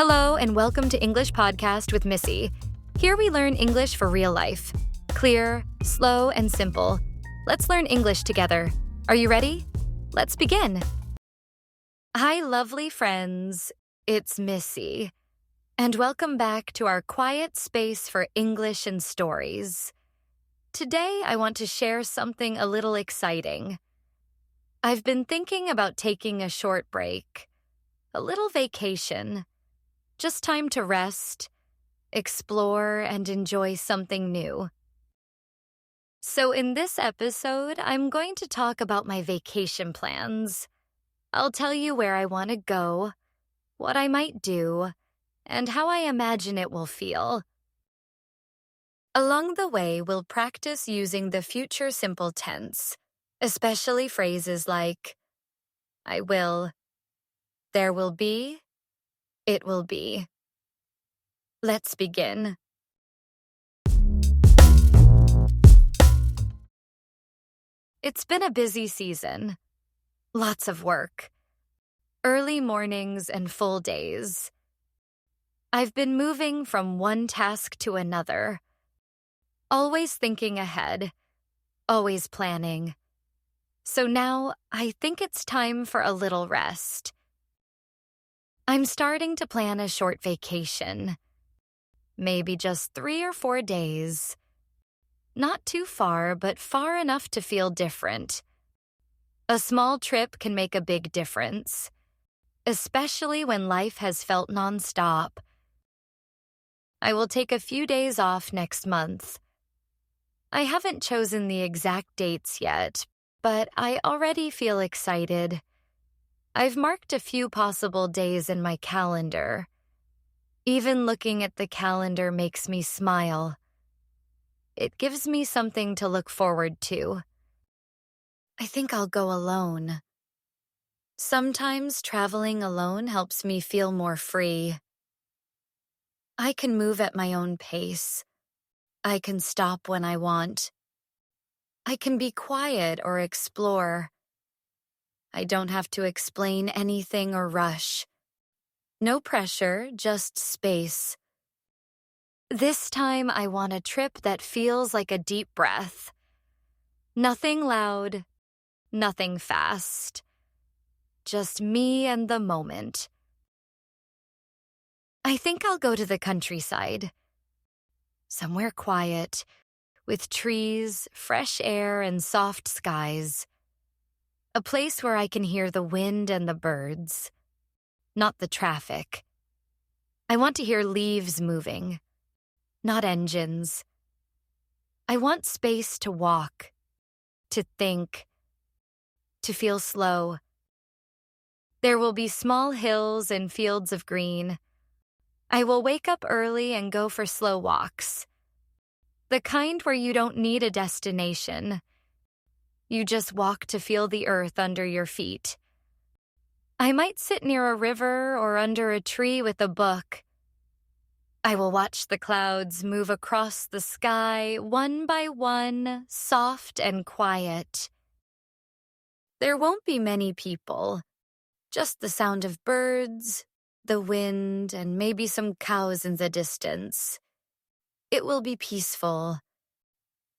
Hello, and welcome to English Podcast with Missy. Here we learn English for real life. Clear, slow, and simple. Let's learn English together. Are you ready? Let's begin. Hi, lovely friends. It's Missy. And welcome back to our quiet space for English and stories. Today, I want to share something a little exciting. I've been thinking about taking a short break, a little vacation. Just time to rest, explore, and enjoy something new. So in this episode, I'm going to talk about my vacation plans. I'll tell you where I want to go, what I might do, and how I imagine it will feel. Along the way, we'll practice using the future simple tense, especially phrases like, I will, there will be, it will be. Let's begin. It's been a busy season. Lots of work. Early mornings and full days. I've been moving from one task to another. Always thinking ahead. Always planning. So now I think it's time for a little rest. I'm starting to plan a short vacation. Maybe just 3 or 4 days. Not too far, but far enough to feel different. A small trip can make a big difference, especially when life has felt nonstop. I will take a few days off next month. I haven't chosen the exact dates yet, but I already feel excited. I've marked a few possible days in my calendar. Even looking at the calendar makes me smile. It gives me something to look forward to. I think I'll go alone. Sometimes traveling alone helps me feel more free. I can move at my own pace. I can stop when I want. I can be quiet or explore. I don't have to explain anything or rush. No pressure, just space. This time I want a trip that feels like a deep breath. Nothing loud, nothing fast. Just me and the moment. I think I'll go to the countryside. Somewhere quiet, with trees, fresh air, and soft skies. A place where I can hear the wind and the birds, not the traffic. I want to hear leaves moving, not engines. I want space to walk, to think, to feel slow. There will be small hills and fields of green. I will wake up early and go for slow walks. The kind where you don't need a destination. You just walk to feel the earth under your feet. I might sit near a river or under a tree with a book. I will watch the clouds move across the sky, one by one, soft and quiet. There won't be many people, just the sound of birds, the wind, and maybe some cows in the distance. It will be peaceful.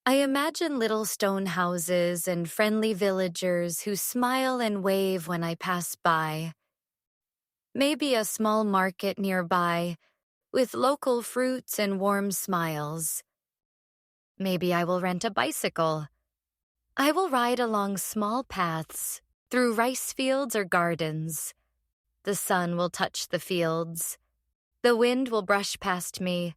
I imagine little stone houses and friendly villagers who smile and wave when I pass by. Maybe a small market nearby with local fruits and warm smiles. Maybe I will rent a bicycle. I will ride along small paths through rice fields or gardens. The sun will touch the fields. The wind will brush past me.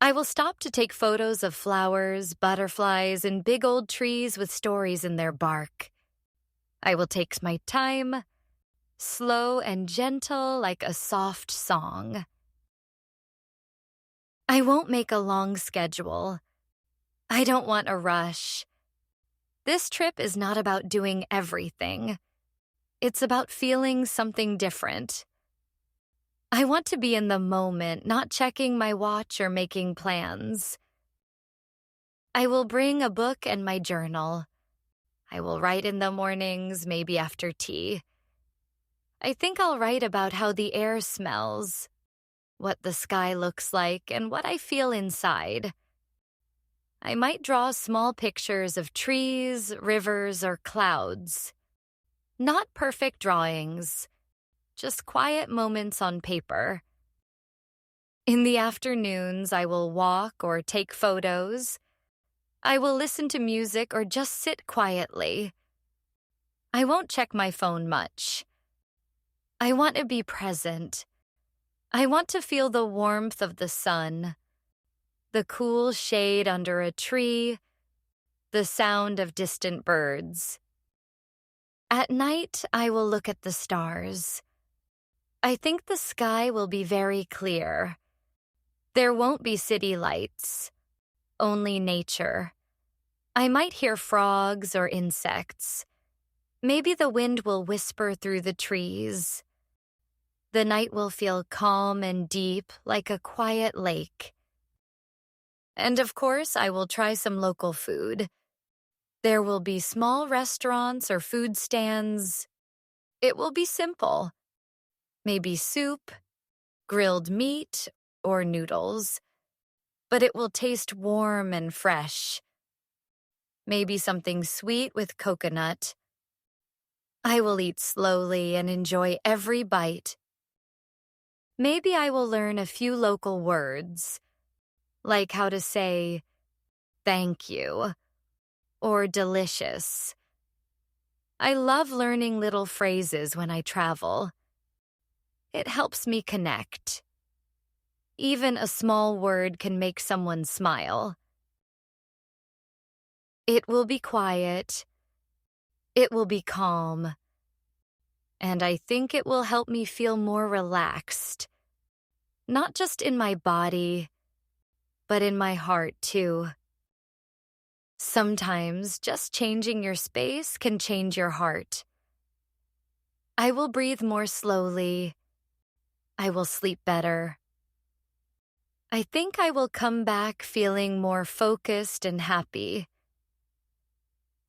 I will stop to take photos of flowers, butterflies, and big old trees with stories in their bark. I will take my time, slow and gentle like a soft song. I won't make a long schedule. I don't want a rush. This trip is not about doing everything. It's about feeling something different. I want to be in the moment, not checking my watch or making plans. I will bring a book and my journal. I will write in the mornings, maybe after tea. I think I'll write about how the air smells, what the sky looks like, and what I feel inside. I might draw small pictures of trees, rivers, or clouds. Not perfect drawings, just quiet moments on paper. In the afternoons, I will walk or take photos. I will listen to music or just sit quietly. I won't check my phone much. I want to be present. I want to feel the warmth of the sun, the cool shade under a tree, the sound of distant birds. At night, I will look at the stars. I think the sky will be very clear. There won't be city lights, only nature. I might hear frogs or insects. Maybe the wind will whisper through the trees. The night will feel calm and deep like a quiet lake. And of course, I will try some local food. There will be small restaurants or food stands. It will be simple. Maybe soup, grilled meat, or noodles. But it will taste warm and fresh. Maybe something sweet with coconut. I will eat slowly and enjoy every bite. Maybe I will learn a few local words, like how to say thank you or delicious. I love learning little phrases when I travel. It helps me connect. Even a small word can make someone smile. It will be quiet. It will be calm. And I think it will help me feel more relaxed. Not just in my body, but in my heart too. Sometimes just changing your space can change your heart. I will breathe more slowly. I will sleep better. I think I will come back feeling more focused and happy.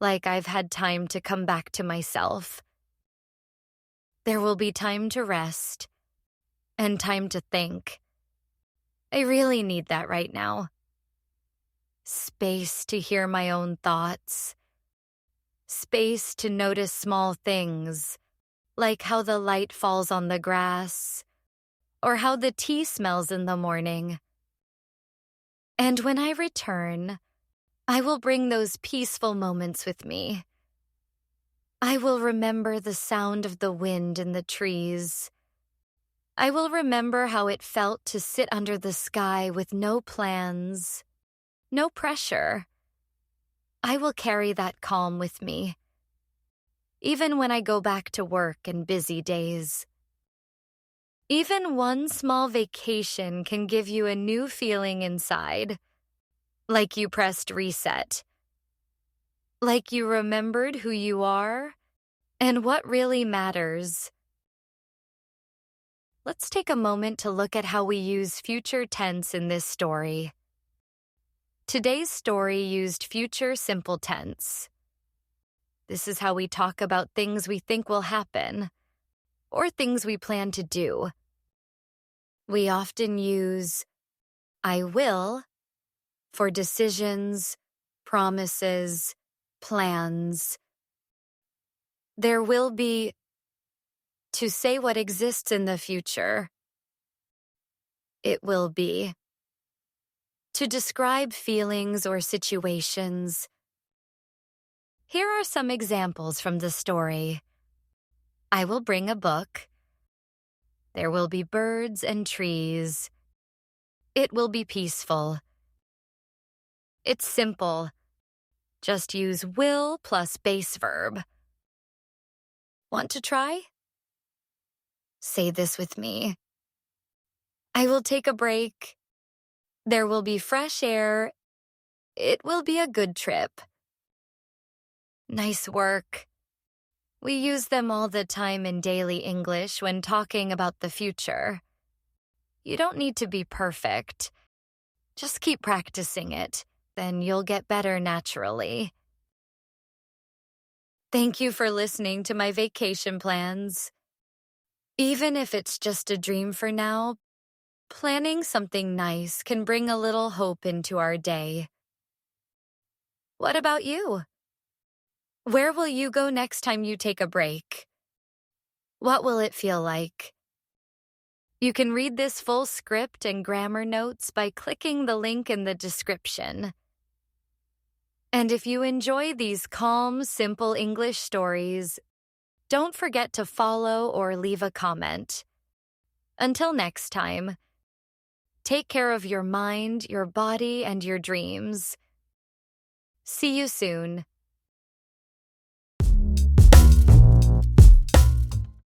Like I've had time to come back to myself. There will be time to rest and time to think. I really need that right now. Space to hear my own thoughts. Space to notice small things, like how the light falls on the grass, or how the tea smells in the morning. And when I return, I will bring those peaceful moments with me. I will remember the sound of the wind in the trees. I will remember how it felt to sit under the sky with no plans, no pressure. I will carry that calm with me, even when I go back to work and busy days. Even one small vacation can give you a new feeling inside, like you pressed reset, like you remembered who you are and what really matters. Let's take a moment to look at how we use future tense in this story. Today's story used future simple tense. This is how we talk about things we think will happen, or things we plan to do. We often use I will for decisions, promises, plans. There will be to say what exists in the future. It will be to describe feelings or situations. Here are some examples from the story. I will bring a book. There will be birds and trees. It will be peaceful. It's simple. Just use will plus base verb. Want to try? Say this with me. I will take a break. There will be fresh air. It will be a good trip. Nice work. We use them all the time in daily English when talking about the future. You don't need to be perfect. Just keep practicing it, then you'll get better naturally. Thank you for listening to my vacation plans. Even if it's just a dream for now, Planning something nice can bring a little hope into our day. What about you? Where will you go next time you take a break? What will it feel like? You can read this full script and grammar notes by clicking the link in the description. And if you enjoy these calm, simple English stories, don't forget to follow or leave a comment. Until next time, take care of your mind, your body, and your dreams. See you soon.